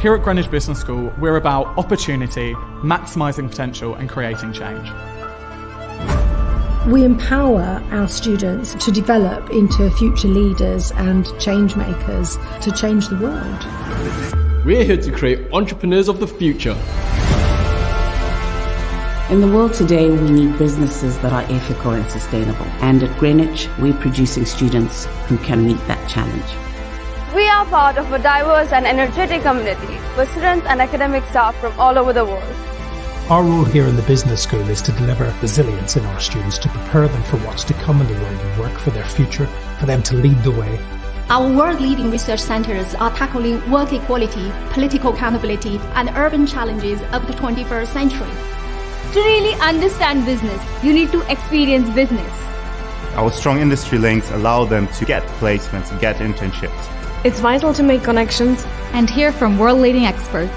Here at Greenwich Business School, we're about opportunity, maximising potential and creating change. We empower our students to develop into future leaders and change makers to change the world. We're here to create entrepreneurs of the future. In the world today, we need businesses that are ethical and sustainable. And at Greenwich, we're producing students who can meet that challenge. We are part of a diverse and energetic community with students and academic staff from all over the world. Our role here in the business school is to deliver resilience in our students, to prepare them for what's to come in the world of work, for their future, for them to lead the way. Our world-leading research centers are tackling work equality, political accountability, and urban challenges of the 21st century. To really understand business, you need to experience business. Our strong industry links allow them to get placements and get internships. It's vital to make connections and hear from world-leading experts.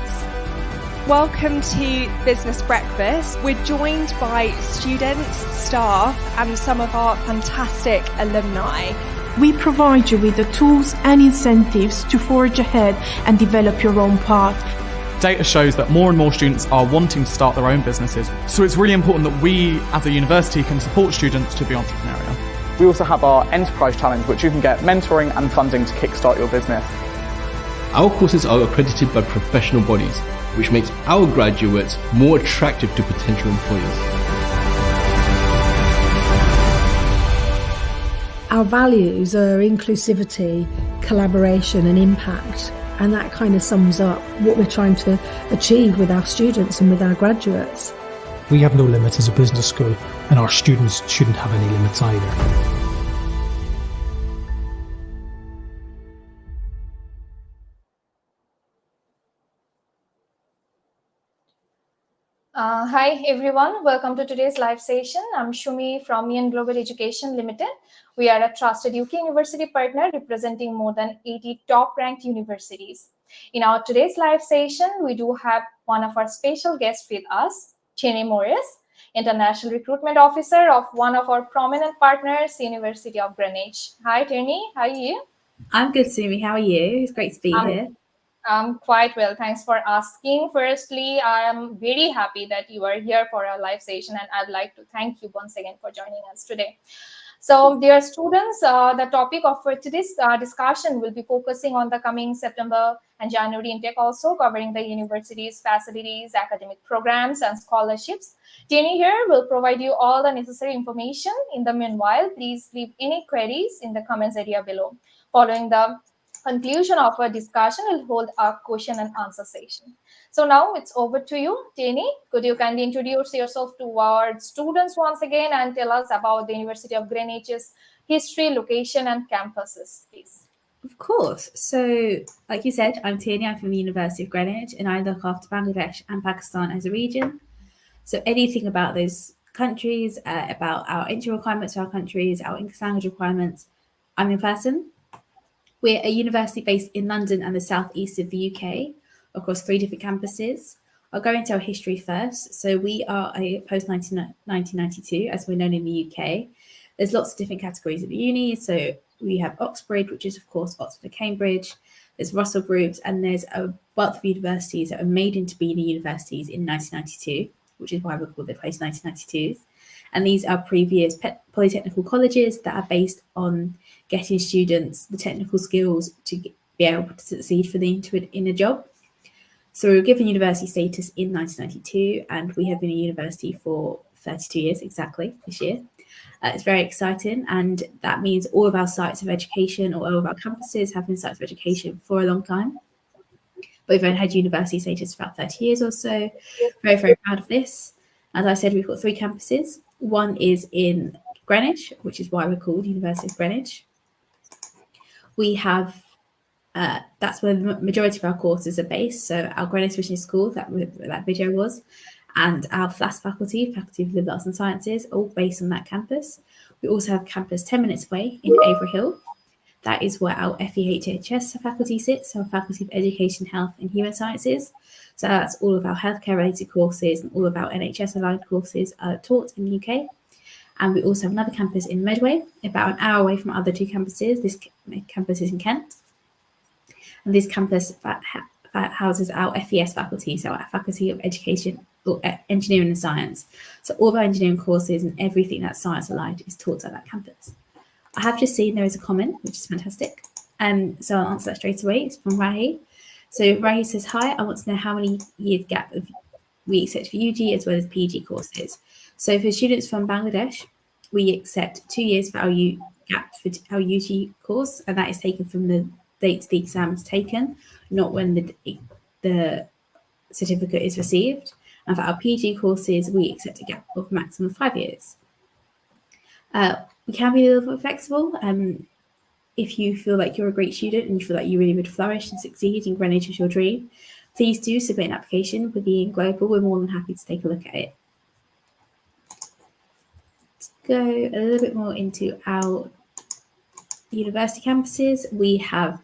Welcome to Business Breakfast. We're joined by students, staff, and some of our fantastic alumni. We provide you with the tools and incentives to forge ahead and develop your own path. Data shows that more and more students are wanting to start their own businesses, so it's really important that we as a university can support students to be entrepreneurial. We also have our Enterprise Challenge, which you can get mentoring and funding to kickstart your business. Our courses are accredited by professional bodies, which makes our graduates more attractive to potential employers. Our values are inclusivity, collaboration and impact, and that kind of sums up what we're trying to achieve with our students and with our graduates. We have no limits as a business school, and our students shouldn't have any limits either. Hi everyone, welcome to today's live session. I'm Shumi from 𝐸 Global Education Limited. We are a trusted UK university partner representing more than 80 top-ranked universities. In our today's live session, we do have one of our special guests with us, Tierney Morris, International Recruitment Officer of one of our prominent partners, University of Greenwich. Hi Tierney, how are you? I'm good, Sumi. How are you? It's great to be here. I'm quite well. Thanks for asking. Firstly, I am very happy that you are here for our live session, and I'd like to thank you once again for joining us today. So, dear students, the topic of today's discussion will be focusing on the coming September and January intake, also covering the university's facilities, academic programs, and scholarships. Tierney here will provide you all the necessary information. In the meanwhile, please leave any queries in the comments area below. Following the conclusion of our discussion, we'll hold a question and answer session. So now it's over to you, Tierney. Could you kindly introduce yourself to our students once again and tell us about the University of Greenwich's history, location, and campuses, please? Of course. So, like you said, I'm Tierney. I'm from the University of Greenwich, and I look after Bangladesh and Pakistan as a region. So anything about those countries, about our entry requirements for our countries, our English language requirements, I'm in person. We're a university based in London and the southeast of the UK, across 3 different campuses. I'll go into our history first. So we are a post-1992, as we're known in the UK. There's lots of different categories of the uni. So we have Oxbridge, which is, of course, Oxford and Cambridge. There's Russell Groups, and there's a wealth of universities that are made into being universities in 1992, which is why we're called the post-1992s. And these are previous polytechnical colleges that are based on getting students the technical skills to be able to succeed in a job. So we were given university status in 1992, and we have been a university for 32 years exactly this year. It's very exciting, and that means all of our sites of education, or all of our campuses have been sites of education for a long time. But we've only had university status for about 30 years or so. Very, very proud of this. As I said, we've got 3 campuses. One is in Greenwich, which is why we're called University of Greenwich. We have, that's where the majority of our courses are based. So our Greenwich Business School, that video was, and our FLAS faculty of Liberal Arts and Sciences, all based on that campus. We also have campus 10 minutes away in Avery Hill. That is where our FEHHS faculty sits, our Faculty of Education, Health and Human Sciences. So that's all of our healthcare related courses, and all of our NHS aligned courses are taught in the UK. And we also have another campus in Medway, about an hour away from our other 2 campuses. This campus is in Kent. And this campus houses our FES faculty, so our Faculty of Education, or Engineering and Science. So all of our engineering courses and everything that's science aligned is taught at that campus. I have just seen there is a comment, which is fantastic. So I'll answer that straight away. It's from Rahi. So Rahi says, hi, I want to know how many years gap we accept for UG as well as PG courses. So for students from Bangladesh, we accept 2 years for our gap for our UG course, and that is taken from the date the exam is taken, not when the certificate is received. And for our PG courses, we accept a gap of maximum 5 years. We can be a little bit flexible. If you feel like you're a great student and you feel like you really would flourish and succeed in Greenwich as your dream, please do submit an application with Being Global. We're more than happy to take a look at it. Let's go a little bit more into our university campuses. We have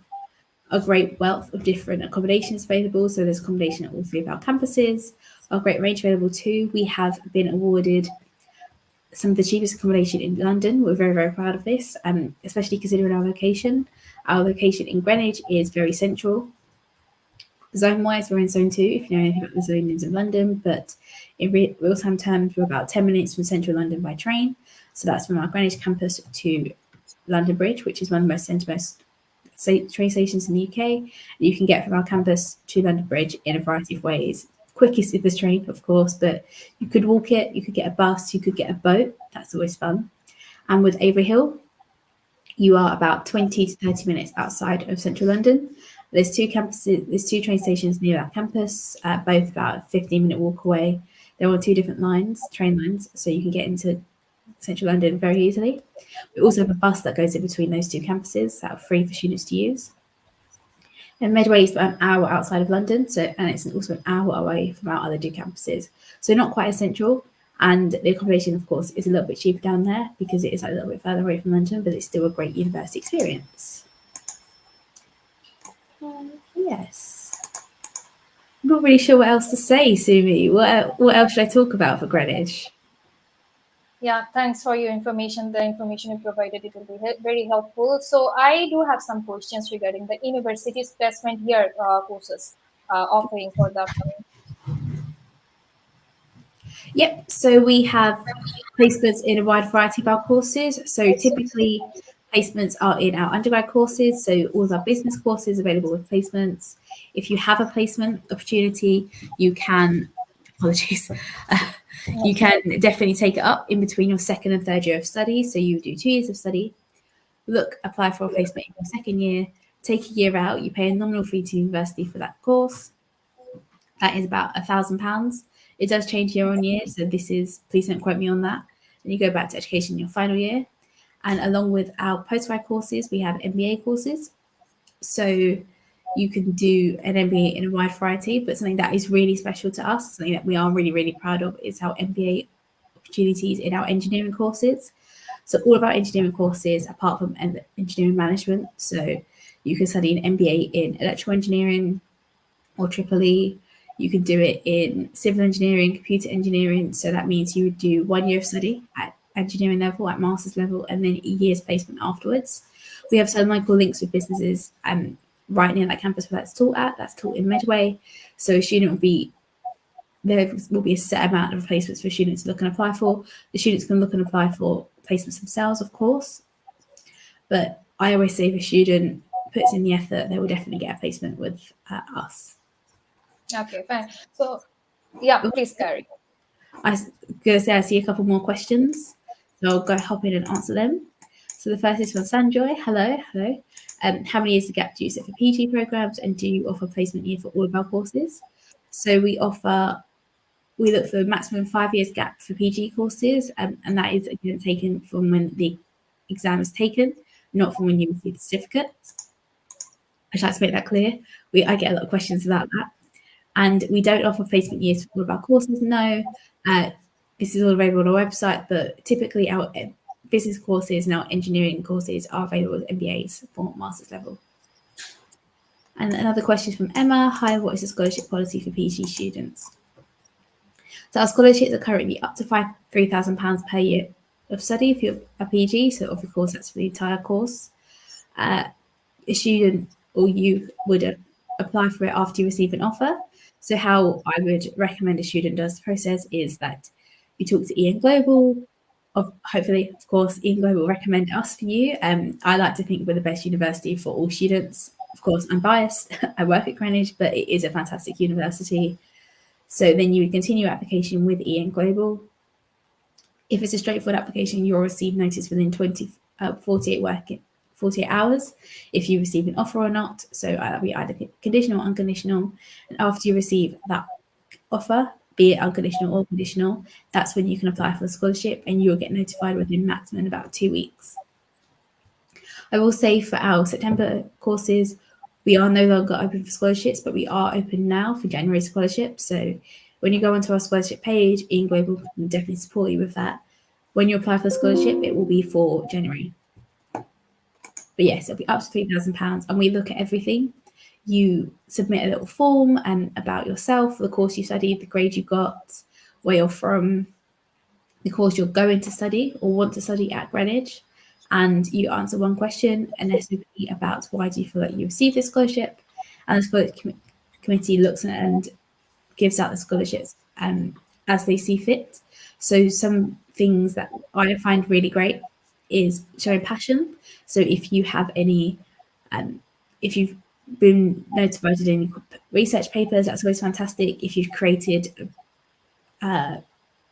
a great wealth of different accommodations available. So there's accommodation at all 3 of our campuses. A great range available too. We have been awarded some of the cheapest accommodation in London. We're very, very proud of this, especially considering our location. Our location in Greenwich is very central. Zone-wise, we're in Zone 2, if you know anything about the zonings in London, but in real-time terms, we're about 10 minutes from central London by train. So that's from our Greenwich campus to London Bridge, which is one of the most central train stations in the UK. You can get from our campus to London Bridge in a variety of ways. Quickest is the train, of course, but you could walk it, you could get a bus, you could get a boat. That's always fun. And with Avery Hill, you are about 20 to 30 minutes outside of central London. There's 2 campuses, there's 2 train stations near that campus, both about a 15-minute walk away. They're on 2 different train lines, so you can get into central London very easily. We also have a bus that goes in between those 2 campuses that are free for students to use. And Medway is about an hour outside of London, and it's also an hour away from our other 2 campuses. So not quite as central, and the accommodation, of course, is a little bit cheaper down there because it is a little bit further away from London, but it's still a great university experience. Yes. I'm not really sure what else to say, Sumi. What else should I talk about for Greenwich? Yeah, thanks for your information. The information you provided, it will be very helpful. So I do have some questions regarding the university's placement year courses offering for the upcoming. Yep, so we have placements in a wide variety of our courses. So typically placements are in our undergrad courses. So all of our business courses available with placements. If you have a placement opportunity, you can, you can definitely take it up in between your 2nd and 3rd year of study. So you do 2 years of study, apply for a placement in your 2nd year, take a year out, you pay a nominal fee to university for that course. That is about £1,000. It does change year on year, so please don't quote me on that. And you go back to education in your final year. And along with our postgrad courses, we have MBA courses. So you can do an MBA in a wide variety, but something that is really special to us, something that we are really, really proud of, is our MBA opportunities in our engineering courses. So all of our engineering courses, apart from engineering management, so you can study an MBA in electrical engineering or EEE. You can do it in civil engineering, computer engineering. So that means you would do 1 year of study at engineering level, at master's level, and then a year's placement afterwards. We have some local links with businesses right near that campus where that's taught at. That's taught in Medway. So there will be a set amount of placements for students to look and apply for. The students can look and apply for placements themselves, of course. But I always say if a student puts in the effort, they will definitely get a placement with us. Okay, fine. So, yeah, please carry. I was going to say I see a couple more questions, so I'll go hop in and answer them. So the first is from Sanjoy. Hello. How many years of gap do you set for PG programs, and do you offer placement year for all of our courses? So we look for a maximum 5 years gap for PG courses, and that is again taken from when the exam is taken, not from when you receive the certificate. I'd like to make that clear. I get a lot of questions about that. And we don't offer placement years for all of our courses, no. This is all available on our website, but typically our business courses and our engineering courses are available with MBAs for master's level. And another question from Emma. Hi, what is the scholarship policy for PG students? So our scholarships are currently up to £3,000 per year of study if you're a PG, so of course that's for the entire course. A student or you would apply for it after you receive an offer. So how I would recommend a student does the process is that you talk to Ian Global. Hopefully, of course, Ian Global will recommend us for you. I like to think we're the best university for all students. Of course, I'm biased. I work at Greenwich, but it is a fantastic university. So then you would continue your application with Ian Global. If it's a straightforward application, you'll receive notice within 48 hours if you receive an offer or not. So that'll be either conditional or unconditional. And after you receive that offer, be it unconditional or conditional, that's when you can apply for the scholarship, and you'll get notified within maximum about 2 weeks. I will say for our September courses, we are no longer open for scholarships, but we are open now for January scholarships. So when you go onto our scholarship page, Ian Global can definitely support you with that. When you apply for the scholarship, it will be for January. But yes, it'll be up to £3,000, and we look at everything. You submit a little form about yourself, the course you studied, the grade you got, where you're from, the course you're going to study or want to study at Greenwich, and you answer one question, an SOP about why do you feel like you received this scholarship, and the scholarship committee looks at and gives out the scholarships as they see fit. So some things that I find really great is showing passion. So if you have any, if you've been notified in any research papers, that's always fantastic. If you've created a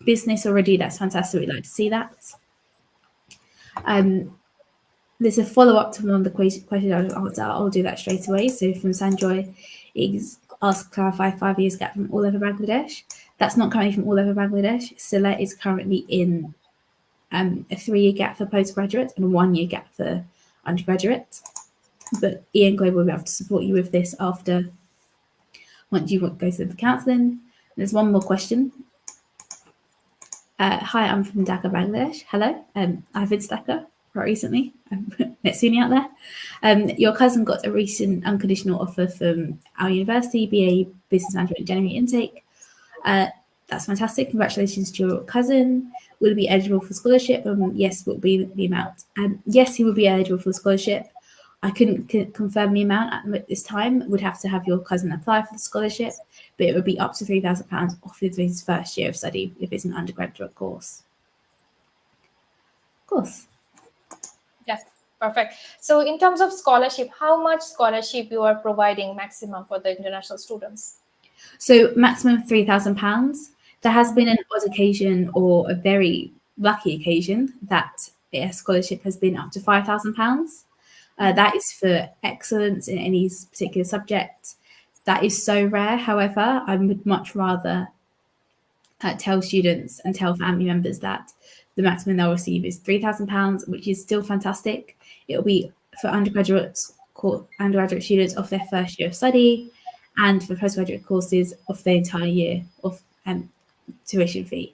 business already, that's fantastic. We'd like to see that. There's a follow-up to one of the questions I'll answer. I'll do that straight away. So from Sanjoy, it's asked to clarify 5 years gap from all over Bangladesh. That's not currently from all over Bangladesh. Sylhet is currently in a 3-year gap for postgraduate and a 1-year gap for undergraduate. But Ian Global will be able to support you with this after, once you go through the counselling. There's one more question. Hi, I'm from Dhaka, Bangladesh. Hello, I've been to Dhaka quite recently. I've met Suni out there. Your cousin got a recent unconditional offer from our university, BA Business Management January intake. That's fantastic. Congratulations to your cousin. Will he be eligible for scholarship? Yes, what will be the amount? Yes, he will be eligible for the scholarship. I couldn't confirm the amount at this time. Would have to have your cousin apply for the scholarship, but it would be up to £3,000 off of his first year of study if it's an undergraduate course. Of course. Yes, perfect. So in terms of scholarship, how much scholarship you are providing maximum for the international students? So maximum £3,000. There has been an odd occasion or a very lucky occasion that a scholarship has been up to £5,000. That is for excellence in any particular subject. That is so rare. However, I would much rather tell students and tell family members that the maximum they'll receive is £3,000, which is still fantastic. It will be for undergraduate students of their first year of study, and for postgraduate courses of their entire year of tuition fee.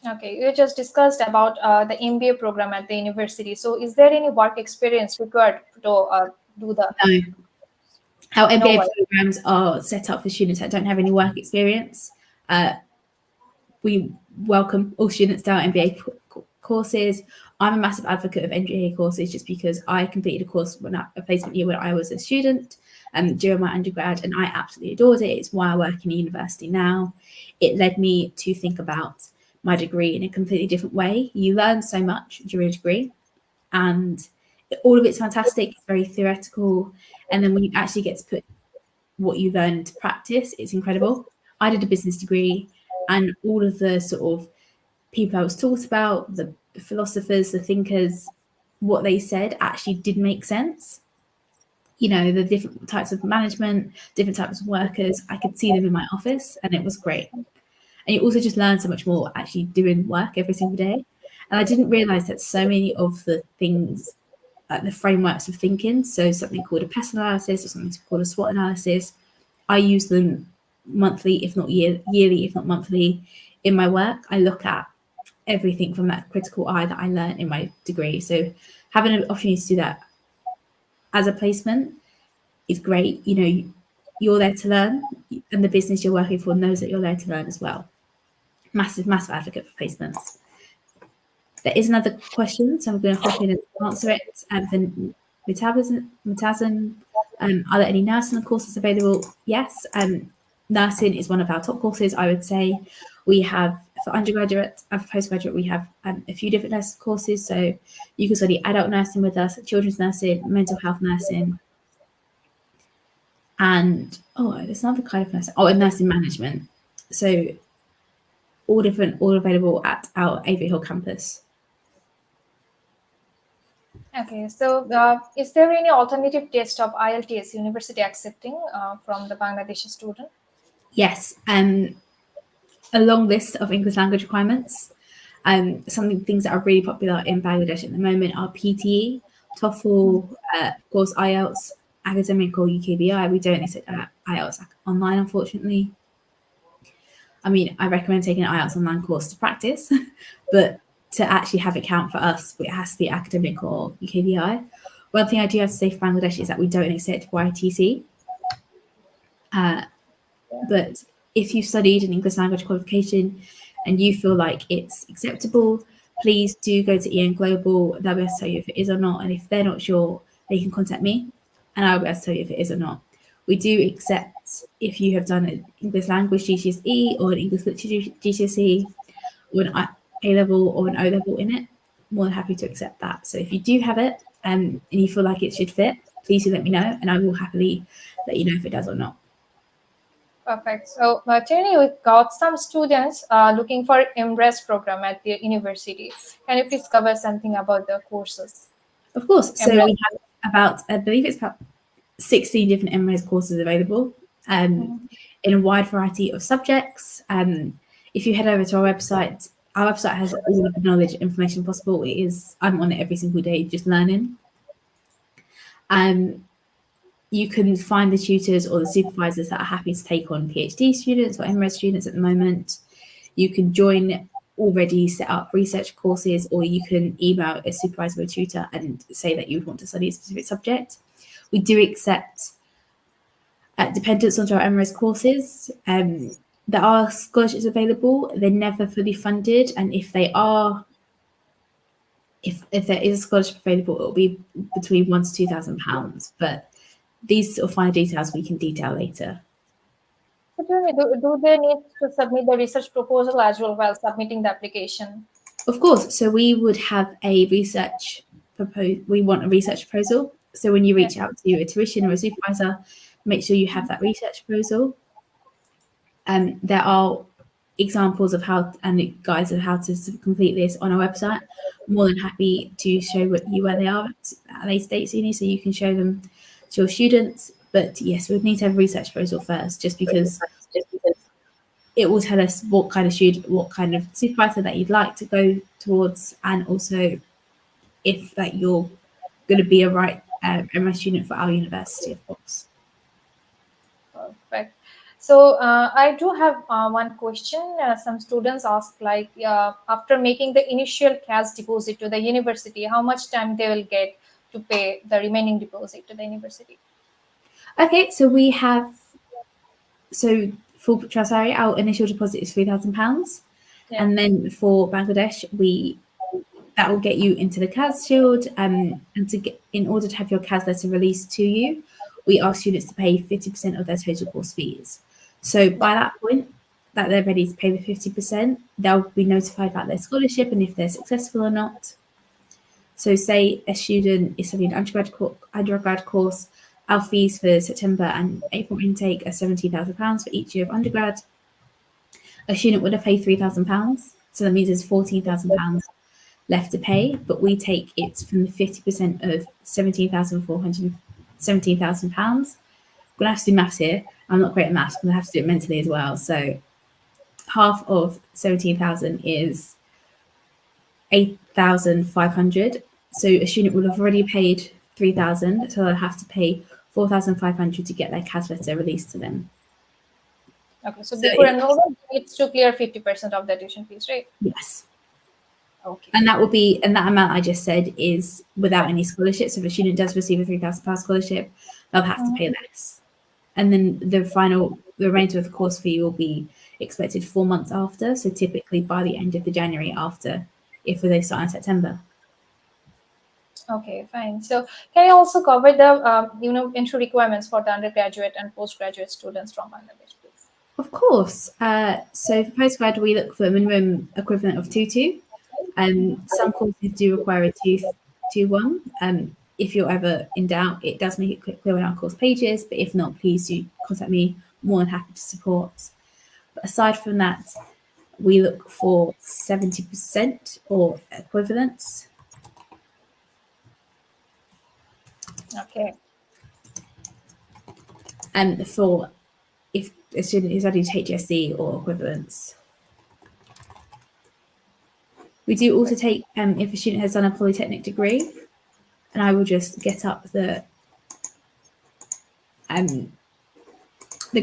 Okay, you just discussed about the MBA program at the university. So is there any work experience required to do the... No. Our MBA programs are set up for students that don't have any work experience. We welcome all students to our MBA courses. I'm a massive advocate of MBA courses just because I completed a course a placement year when I was a student during my undergrad, and I absolutely adored it. It's why I work in a university now. It led me to think about my degree in a completely different way. You learn so much during a degree, and all of it's fantastic. It's very theoretical, and then when you actually get to put what you learn into practice, it's incredible. I did a business degree, and all of the sort of people I was taught about, the philosophers, the thinkers, what they said actually did make sense. You know, the different types of management, different types of workers, I could see them in my office, and it was great. And you also just learn so much more actually doing work every single day. And I didn't realize that so many of the things, like the frameworks of thinking, so something called a PES analysis or something called a SWOT analysis, I use them monthly, if not yearly, if not monthly in my work. I look at everything from that critical eye that I learned in my degree. So having an opportunity to do that as a placement is great. You know, you're there to learn, and the business you're working for knows that you're there to learn as well. Massive, massive advocate for placements. There is another question, so I'm going to hop in and answer it. Then Mutazan Are there any nursing courses available? Yes. Nursing is one of our top courses, I would say. We have, for undergraduate and for postgraduate, we have a few different nursing courses. So you can study adult nursing with us, children's nursing, mental health nursing, and there's another kind of nursing. And nursing management. So all available at our 𝐴𝐕 campus. Okay, so is there any alternative test of IELTS university accepting from the Bangladeshi student? Yes, a long list of English language requirements. Things that are really popular in Bangladesh at the moment are PTE, TOEFL, of course IELTS, academic or UKBI. We don't accept IELTS online, unfortunately. I mean, I recommend taking an IELTS online course to practice, but to actually have it count for us, it has to be academic or UKBI. One thing I do have to say for Bangladesh is that we don't accept YTC. But if you've studied an English language qualification and you feel like it's acceptable, please do go to 𝐸N Global. They'll be able to tell you if it is or not. And if they're not sure, they can contact me and I'll be able to tell you if it is or not. We do accept if you have done an English language GCSE or an English literature GCSE or an A-level or an O-level in it. More than happy to accept that. So if you do have it and you feel like it should fit, please do let me know and I will happily let you know if it does or not. Perfect. So, Tierney, we've got some students looking for Embrace program at the university. Can you please cover something about the courses? Of course. So we have about, I believe it's about 16 different Embrace courses available in a wide variety of subjects. If you head over to our website has all of the knowledge and information possible. I'm on it every single day, just learning. You can find the tutors or the supervisors that are happy to take on PhD students or MRes students at the moment. You can join already set up research courses, or you can email a supervisor or tutor and say that you would want to study a specific subject. We do accept dependents onto our MRes courses. There are scholarships available. They're never fully funded, and if there is a scholarship available, it will be between £1,000 to £2,000. But these sort of finer details we can detail later. So do they need to submit the research proposal as well while submitting the application? Of course. So we would have a research proposal. So when you reach out to a tuition or a supervisor, make sure you have that research proposal. There are examples of how and guides of how to complete this on our website. I'm more than happy to show where they are at a state uni, so you can show them to your students. But yes, we'd need to have a research proposal first, just because it will tell us what kind of student, what kind of supervisor that you'd like to go towards, and also if that you're going to be a right MRes student for our university, of course. Perfect. So I do have one question. Some students ask, like, after making the initial cash deposit to the university, how much time they will get to pay the remaining deposit to the university? Okay, so we have, for Transari, our initial deposit is £3,000, and then for Bangladesh, that will get you into the CAS Shield, and in order to have your CAS letter released to you, we ask students to pay 50% of their total course fees. So by that point that they're ready to pay the 50%, they'll be notified about their scholarship and if they're successful or not. So say a student is studying an undergrad course, our fees for September and April intake are £17,000 for each year of undergrad. A student would have paid £3,000, so that means there's £14,000 left to pay, but we take it from the 50% of £17,000. I'm going to have to do maths here. I'm not great at maths, I'm going to have to do it mentally as well. So half of 17,000 is 8,500. So a student will have already paid 3,000, so they'll have to pay 4,500 to get their CAS letter released to them. Okay, so before enrollment, it's to clear 50% of the tuition fees, right? Yes. Okay. And that will be, and that amount I just said is without any scholarship. So if a student does receive a £3,000 scholarship, they'll have to pay less. And then the remainder of the course fee will be expected 4 months after. So typically by the end of the January after, if they start in September. Okay, fine. So can you also cover the entry requirements for the undergraduate and postgraduate students from Bangladesh, please? Of course. So for postgrad, we look for a minimum equivalent of 2-2. Some courses do require a 2-1. If you're ever in doubt, it does make it clear on our course pages. But if not, please do contact me. More than happy to support. But aside from that, we look for 70% or equivalents. Okay. For if a student is studying HSC or equivalents. We do also take if a student has done a polytechnic degree, and I will just get up the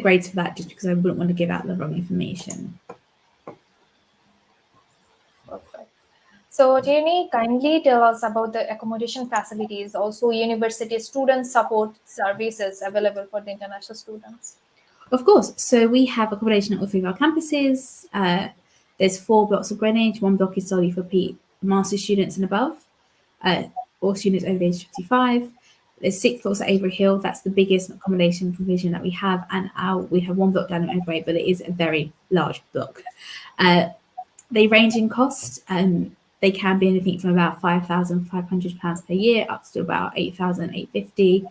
grades for that, just because I wouldn't want to give out the wrong information. Perfect. So Tierney, kindly tell us about the accommodation facilities, also university student support services available for the international students. Of course. So we have accommodation at all three of our campuses. There's 4 blocks of Greenwich. 1 block is solely for master's students and above, or students over the age of 55. There's 6 blocks at Avery Hill. That's the biggest accommodation provision that we have. And we have 1 block down at Overway, but it is a very large block. They range in cost. They can be anything from about £5,500 per year up to about £8,850.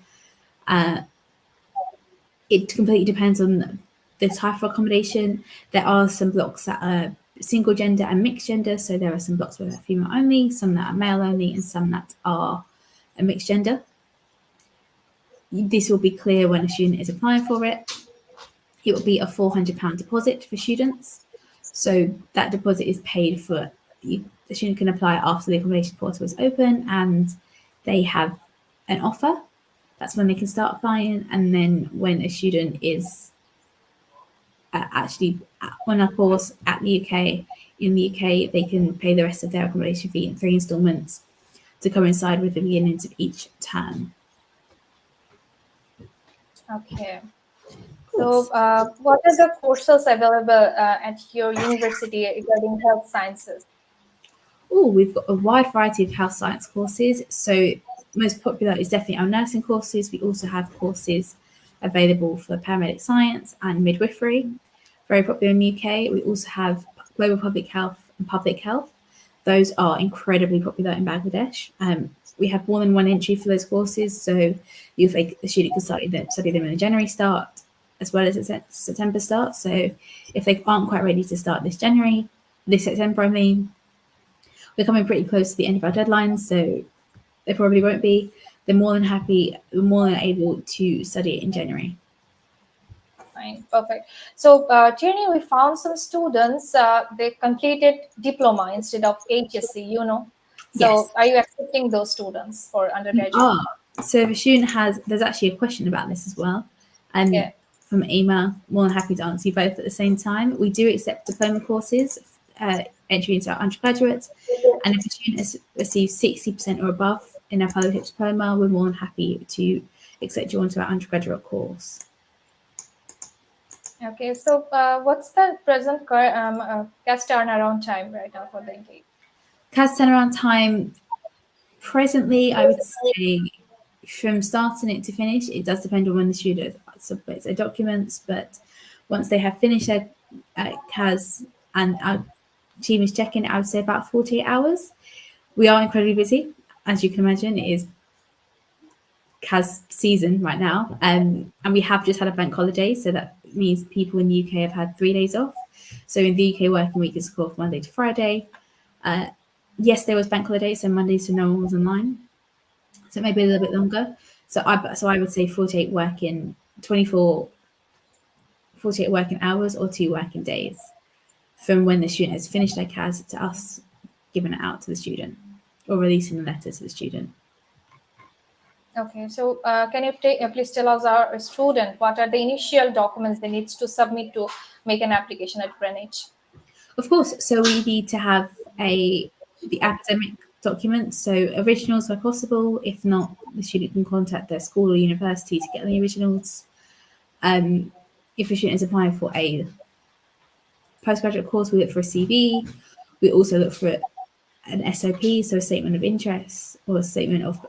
It completely depends on the type of accommodation. There are some blocks that are single gender and mixed gender. So there are some blocks where they're female only, some that are male only, and some that are a mixed gender. This will be clear when a student is applying for it. It will be a £400 deposit for students. So that deposit is paid for. The student can apply after the accommodation portal is open and they have an offer. That's when they can start applying. And then when a student is actually on a course in the UK, they can pay the rest of their accommodation fee in 3 installments to coincide with the beginnings of each term. Okay. So what are the courses available at your university regarding health sciences? Oh, we've got a wide variety of health science courses. So most popular is definitely our nursing courses. We also have courses available for paramedic science and midwifery, very popular in the UK. We also have global public health and public health. Those are incredibly popular in Bangladesh. We have more than 1 entry for those courses. So a student can study them in a January start as well as a September start. So if they aren't quite ready to start this September, we're coming pretty close to the end of our deadline, so they probably won't be. They're more than able to study it in January. Fine, perfect. So Tierney, we found some students, they completed diploma instead of HSC, So yes. Are you accepting those students for undergraduate? So if a student there's actually a question about this as well. From Emma, more than happy to answer you both at the same time. We do accept diploma courses, entry into our undergraduates, and if a student has received 60% or above in our polytechnic diploma, we're more than happy to accept you onto our undergraduate course. Okay, so what's the present CAS turnaround time right now for the intake? CAS turnaround time, presently, I would say from starting it to finish, it does depend on when the student submits their documents, but once they have finished their CAS and our team is checking, I would say about 48 hours. We are incredibly busy. As you can imagine, it is CAS season right now. And we have just had a bank holiday, so that means people in the UK have had 3 days off. So in the UK, working week is called Monday to Friday. Yes, there was bank holiday, so Monday, so no one was online. So maybe a little bit longer. So I would say 48 working hours or 2 working days from when the student has finished their CAS to us giving it out to the student or releasing the letter to the student. Okay, so can you please tell us, our student, what are the initial documents they need to submit to make an application at Greenwich? Of course, so we need to have the academic documents, so originals where possible. If not, the student can contact their school or university to get the originals. If a student is applying for a postgraduate course, we look for a CV. We also look for an SOP, so a statement of interest or a statement of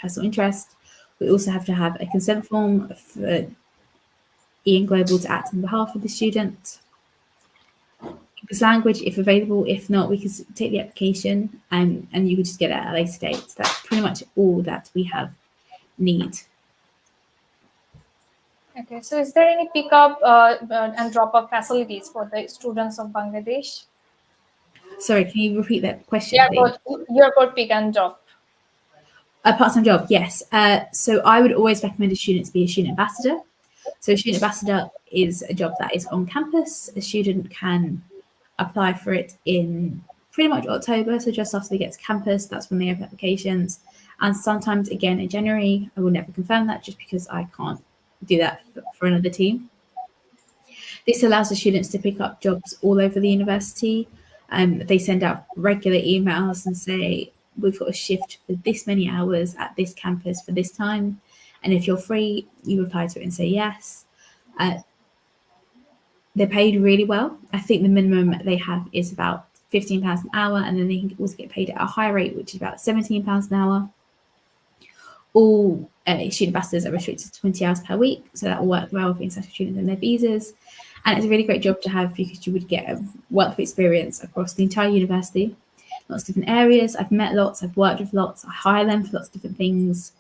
personal interest. We also have to have a consent form for 𝐸 Global to act on behalf of the student. English language, if available. If not, we can take the application and you can just get it at a later date. That's pretty much all that we need. Okay, so is there any pickup and drop-off facilities for the students of Bangladesh? Sorry, can you repeat that question? Airport pick and drop. A part-time job, yes. So I would always recommend a student to be a student ambassador. So a student ambassador is a job that is on campus. A student can apply for it in pretty much October, so just after they get to campus, that's when they open applications. And sometimes again in January. I will never confirm that just because I can't do that for another team. This allows the students to pick up jobs all over the university. They send out regular emails and say, we've got a shift for this many hours at this campus for this time. And if you're free, you reply to it and say yes. They're paid really well. I think the minimum they have is about £15 an hour, and then they can also get paid at a high rate, which is about £17 an hour. All student ambassadors are restricted to 20 hours per week, so that will work well for international students and their visas. And it's a really great job to have because you would get a wealth of experience across the entire university, lots of different areas. I've met lots, I've worked with lots, I hire them for lots of different things.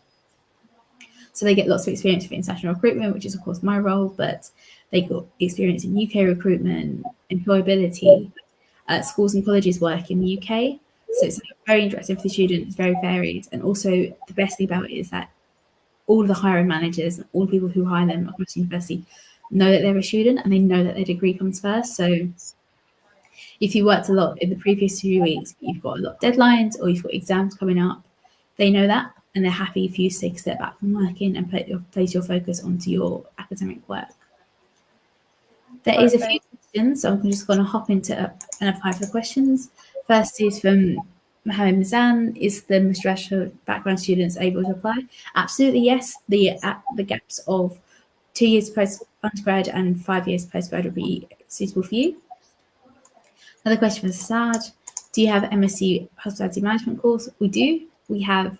So they get lots of experience with international recruitment, which is of course my role, but they got experience in UK recruitment, employability, schools and colleges work in the UK. So it's very interesting for the students, very varied. And also the best thing about it is that all of the hiring managers and all the people who hire them across the university know that they're a student and they know that their degree comes first. So if you worked a lot in the previous few weeks, you've got a lot of deadlines or you've got exams coming up, they know that and they're happy for you to take a step back from working and place your focus onto your academic work. There is a few questions, so I'm just going to hop into and apply for the questions. First is from Mohammed Mizan. Is the Madrasa background students able to apply? Absolutely, yes. The gaps of 2 years post-undergrad and 5 years post-grad will be suitable for you. Another question from Saad. Do you have MSc Hospitality Management course? We do. We have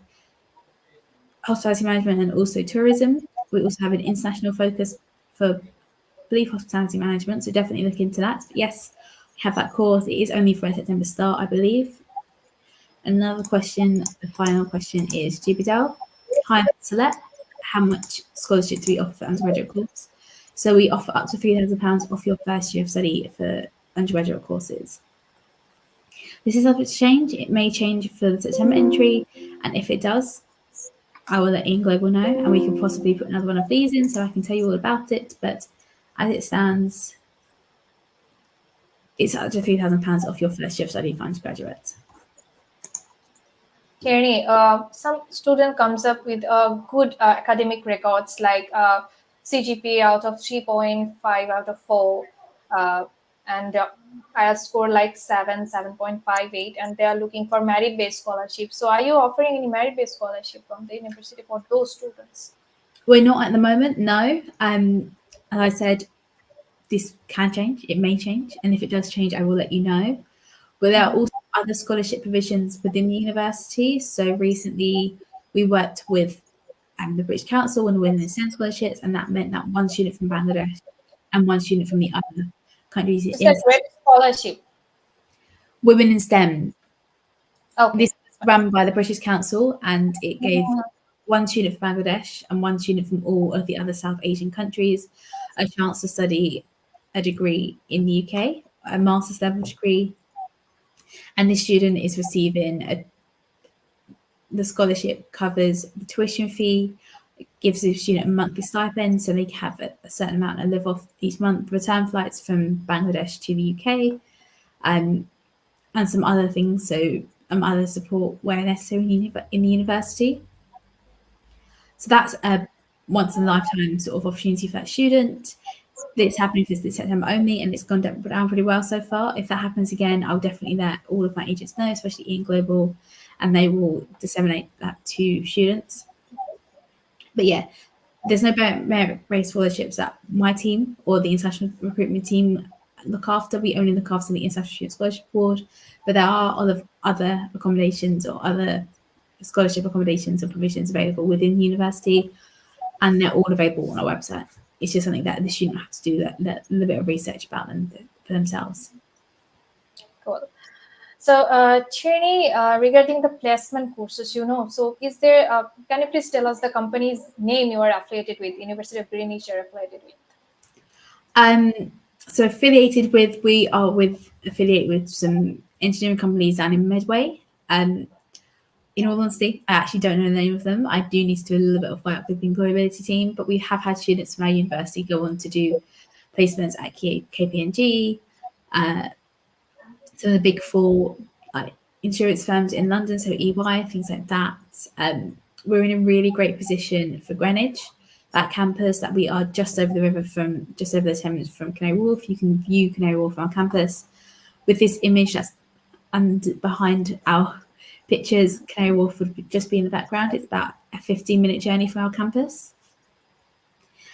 Hospitality Management and also Tourism. We also have an international focus for, I believe, Hospitality Management, so definitely look into that. But yes, we have that course. It is only for a September start, I believe. Another question, the final question is Jibidal. Hi, Sylhet. How much scholarship do we offer for undergraduate course? So we offer up to £3,000 off your first year of study for undergraduate courses. This is subject to change. It may change for the September entry, and if it does, I will let 𝐸 Global know, and we can possibly put another one of these in so I can tell you all about it. But as it stands, it's up to £3,000 off your first year of study for undergraduate. Tierney, some student comes up with good academic records like CGPA out of 3.5 out of 4, and IELTS score like 7.58, and they are looking for merit-based scholarship. So are you offering any merit-based scholarship from the university for those students? We're not at the moment, no. As I said, this can change, it may change, and if it does change, I will let you know. But there are also other scholarship provisions within the university. So recently we worked with the British Council on the Women in STEM scholarships, and that meant that one student from Bangladesh and one student from the other countries. It's a great scholarship. Women in STEM. Okay. This was run by the British Council, and it gave one student from Bangladesh and one student from all of the other South Asian countries a chance to study a degree in the UK, a master's level degree. And this student is receiving the scholarship covers the tuition fee, it gives the student a monthly stipend so they can have a certain amount to live off each month, return flights from Bangladesh to the UK, and some other things, so other support where necessary in the university. So that's a once in a lifetime sort of opportunity for that student. It's happening for this September only, and it's gone down pretty well so far. If that happens again, I'll definitely let all of my agents know, especially 𝐸 Global, and they will disseminate that to students. But yeah, there's no merit-based scholarships that my team or the international recruitment team look after. We only look after the International Student Scholarship Board, but there are other accommodations or other scholarship accommodations and provisions available within the university, and they're all available on our website. It's just something that the student has to do that little bit of research about them for themselves. Cool. So, Tierney, regarding the placement courses, so is there, can you please tell us the company's name you are affiliated with, University of Greenwich you're affiliated with? So affiliated with, we are affiliated with some engineering companies down in Medway. In all honesty, I actually don't know the name of them. I do need to do a little bit of work with the employability team, but we have had students from our university go on to do placements at KPMG, some of the big four insurance firms in London, so EY, things like that. We're in a really great position for Greenwich, that campus that we are just over the river from, just over the 10 minutes from Canary Wharf. You can view Canary Wharf from our campus. With this image that's behind our pictures, Canary Wharf would just be in the background. It's about a 15-minute journey from our campus.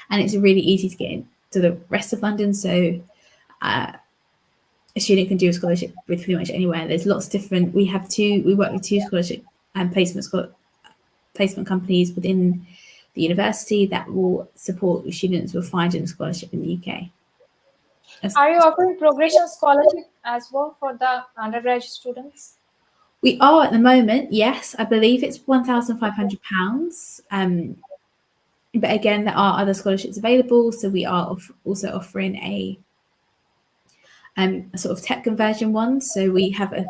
And it's really easy to get into the rest of London. So a student can do a scholarship with pretty much anywhere. There's lots of different, we work with two scholarship and placement companies within the university that will support students who are finding a scholarship in the UK. Are you offering progression scholarship as well for the undergraduate students? We are at the moment, yes. I believe it's £1,500. But again, there are other scholarships available. So we are also offering a sort of tech conversion one. So we have a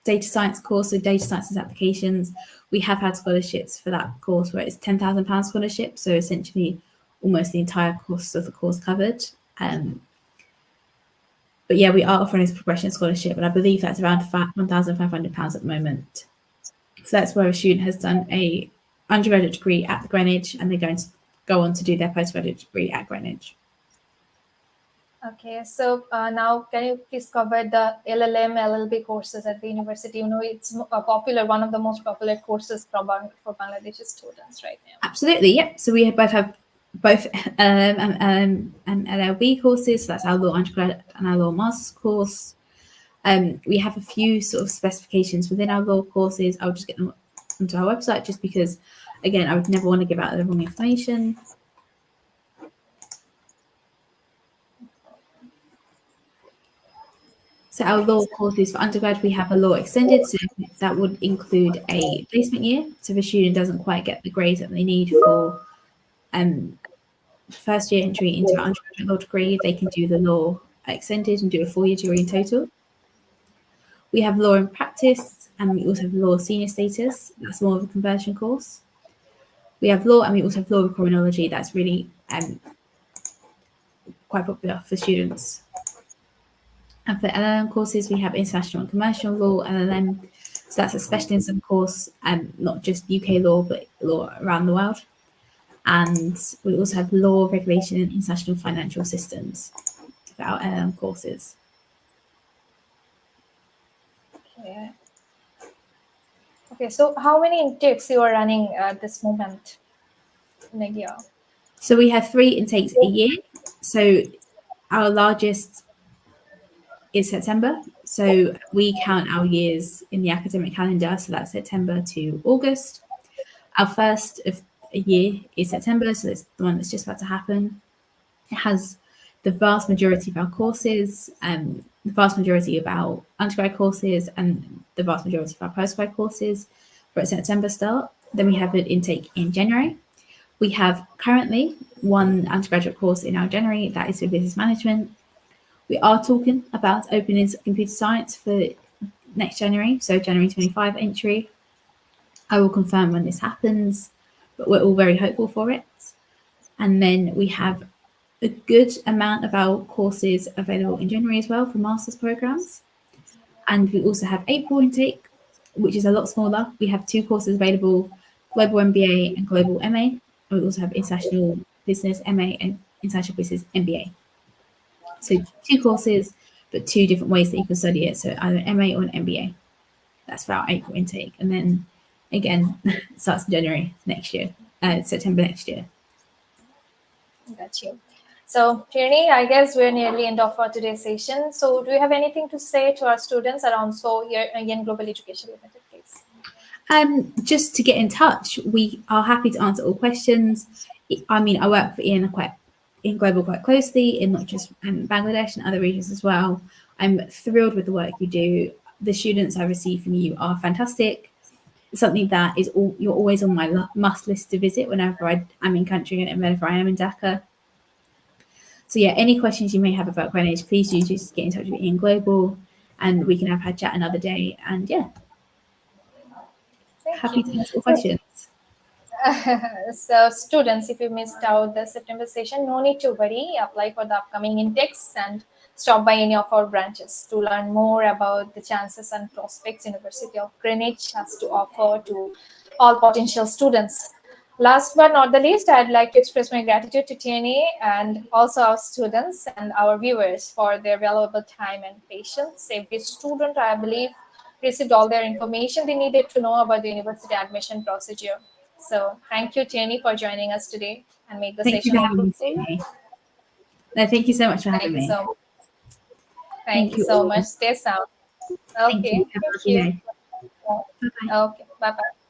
data science course, so data science applications. We have had scholarships for that course where it's £10,000 scholarship. So essentially almost the entire cost of the course covered. But yeah, we are offering this progression scholarship, and I believe that's around £1,500 at the moment. So that's where a student has done a undergraduate degree at Greenwich, and they're going to go on to do their postgraduate degree at Greenwich. Okay, so now can you please cover the LLM, LLB courses at the university? It's a popular, one of the most popular courses for Bangladeshi students right now. Absolutely, yeah. So we have both and LLB courses. So that's our law undergrad and our law master's course. We have a few sort of specifications within our law courses. I'll just get them onto our website just because, again, I would never want to give out the wrong information. So our law courses for undergrad, we have a law extended, so that would include a placement year. So if a student doesn't quite get the grades that they need for first year entry into our undergraduate law degree, they can do the law extended and do a 4-year degree in total. We have law in practice, and we also have law senior status. That's more of a conversion course. We have law, and we also have law of criminology. That's really quite popular for students. And for LLM courses, we have international and commercial law LLM. So that's a specialism course, not just UK law, but law around the world. And we also have law, regulation, and international financial systems for our LLM courses. Okay, so how many intakes you are running at this moment in a year? So we have 3 intakes a year. So our largest is September. So we count our years in the academic calendar. So that's September to August. Our first of a year is September. So that's the one that's just about to happen. It has the vast majority of our courses, the vast majority of our undergrad courses, and the vast majority of our postgrad courses for a September start. Then we have an intake in January. We have currently 1 undergraduate course in our January, that is for business management. We are talking about opening computer science for next January, so January 25 entry. I will confirm when this happens, but we're all very hopeful for it. And then we have a good amount of our courses available in January as well for master's programs. And we also have April intake, which is a lot smaller. We have 2 courses available, Global MBA and Global MA. And we also have International Business MA and International Business MBA. So 2 courses, but 2 different ways that you can study it. So either an MA or an MBA. That's for our April intake. And then again, it starts in January next year, September next year. Got you. So, Tierney, I guess we're nearly end of our today's session. So, do you have anything to say to our students around Young Global Education Limited, please? Just to get in touch, we are happy to answer all questions. I mean, I work for Ian in Global quite closely, in not just Bangladesh and other regions as well. I'm thrilled with the work you do. The students I receive from you are fantastic. It's something that you're always on my must list to visit whenever I'm in country and whenever I am in Dhaka. So yeah, any questions you may have about Greenwich, please do just get in touch with Ian Global, and we can have a chat another day. And yeah, happy to answer questions. So students, if you missed out the September session, no need to worry. Apply for the upcoming intakes and stop by any of our branches to learn more about the chances and prospects University of Greenwich has to offer to all potential students. Last but not the least, I'd like to express my gratitude to Tierney and also our students and our viewers for their valuable time and patience. Every student, I believe, received all their information they needed to know about the university admission procedure. So thank you, Tierney, for joining us today and make the session fruitful. No, thank you so much for having me. Thank you so much. Stay sound. Okay. Thank you. Okay. Bye-bye.